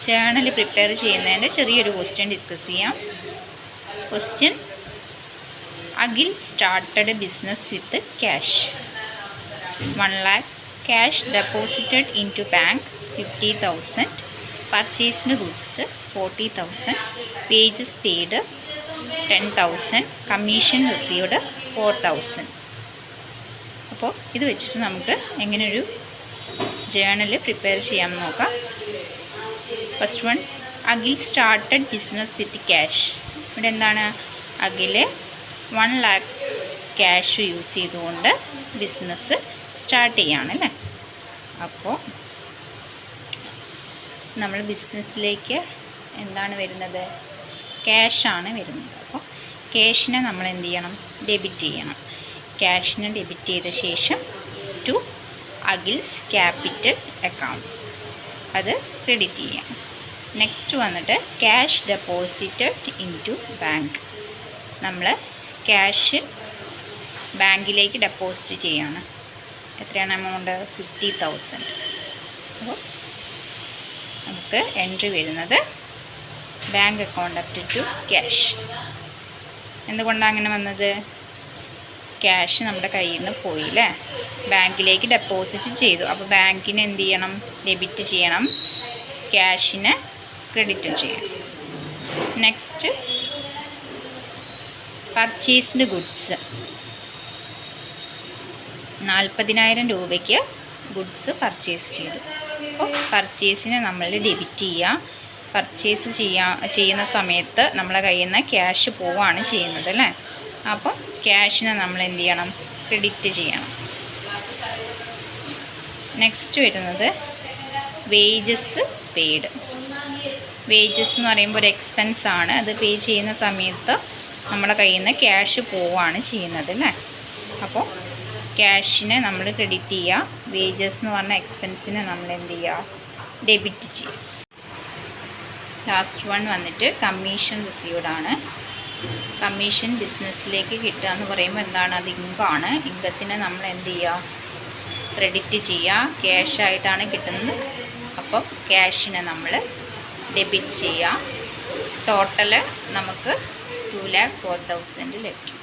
Journal prepare ചെയ്യുന്നതിൻ്റെ ചെറിയൊരു question discuss ചെയ്യാം. Question: Akhil started business with cash 1 lakh, cash deposited into bank 50,000, purchased goods 40,000, wages paid 10,000, commission received 4,000. അപ്പോൾ ഇത് വെച്ചിട്ട് നമുക്ക് എങ്ങനെയൊരു ജേണൽ പ്രിപ്പയർ ചെയ്യാമെന്ന് നോക്കാം. First one, Akhil started business with cash. ഇവിടെ എന്താണ്? അഖിൽ 1 lakh ക്യാഷ് യൂസ് ചെയ്തുകൊണ്ട് ബിസിനസ് സ്റ്റാർട്ട് ചെയ്യാണ് അല്ലേ. അപ്പോൾ നമ്മൾ ബിസിനസ്സിലേക്ക് എന്താണ് വരുന്നത്? ക്യാഷാണ് വരുന്നത്. അപ്പോൾ ക്യാഷിനെ നമ്മൾ എന്ത് ചെയ്യണം? ഡെബിറ്റ് ചെയ്യണം. ക്യാഷിനെ ഡെബിറ്റ് ചെയ്ത ശേഷം ടു അഖിൽസ് ക്യാപിറ്റൽ അക്കൗണ്ട് അത് ക്രെഡിറ്റ് ചെയ്യാം. നെക്സ്റ്റ് വന്നിട്ട് cash deposited into bank. നമ്മൾ ക്യാഷ് ബാങ്കിലേക്ക് ഡെപ്പോസിറ്റ് ചെയ്യാണ്. എത്രയാണ് എമൗണ്ട്? 50,000. അപ്പോൾ നമുക്ക് എൻട്രി വരുന്നത് bank account up to cash. എന്തുകൊണ്ടാണ് അങ്ങനെ വന്നത്? ക്യാഷ് നമ്മുടെ കയ്യിൽ നിന്ന് പോയില്ലേ, ബാങ്കിലേക്ക് ഡെപ്പോസിറ്റ് ചെയ്തു. അപ്പോൾ ബാങ്കിന് എന്ത് ചെയ്യണം? ഡെബിറ്റ് ചെയ്യണം, ക്യാഷിന് ക്രെഡിറ്റും ചെയ്യണം. നെക്സ്റ്റ് പർച്ചേസ്ഡ് ഗുഡ്സ് 40,000 രൂപയ്ക്ക് ഗുഡ്സ് പർച്ചേസ് ചെയ്തു. അപ്പോൾ പർച്ചേസിനെ നമ്മൾ ഡെബിറ്റ് ചെയ്യുക. പർച്ചേസ് ചെയ്യുന്ന സമയത്ത് നമ്മളെ കയ്യിൽ നിന്ന് ക്യാഷ് പോവുകയാണ് ചെയ്യുന്നത് അല്ലേ. അപ്പം ക്യാഷിനെ നമ്മൾ എന്ത് ചെയ്യണം? ക്രെഡിറ്റ് ചെയ്യണം. നെക്സ്റ്റ് വരുന്നത് വേജസ് പെയ്ഡ്. വേജസ് എന്ന് പറയുമ്പോൾ ഒരു എക്സ്പെൻസ് ആണ്. അത് പേ ചെയ്യുന്ന സമയത്ത് നമ്മുടെ കയ്യിൽ നിന്ന് ക്യാഷ് പോവുകയാണ് ചെയ്യുന്നത് അല്ലേ. അപ്പോൾ ക്യാഷിനെ നമ്മൾ ക്രെഡിറ്റ് ചെയ്യുക. വേജസ് എന്ന് പറഞ്ഞ എക്സ്പെൻസിനെ നമ്മൾ എന്ത് ചെയ്യുക? ഡെബിറ്റ് ചെയ്യുക. ലാസ്റ്റ് വൺ വന്നിട്ട് കമ്മീഷൻ റിസീവ്ഡ് ആണ്. കമ്മീഷൻ ബിസിനസ്സിലേക്ക് കിട്ടുക എന്ന് പറയുമ്പോൾ എന്താണ്? അത് ഇൻകമാണ്. ഇൻകത്തിനെ നമ്മൾ എന്ത് ചെയ്യുക? ക്രെഡിറ്റ് ചെയ്യുക. ക്യാഷായിട്ടാണ് കിട്ടുന്നത്. അപ്പോൾ ക്യാഷിനെ നമ്മൾ ഡെബിറ്റ് ചെയ്യുക. ടോട്ടൽ നമുക്ക് 2,04,000 ലഭിക്കും.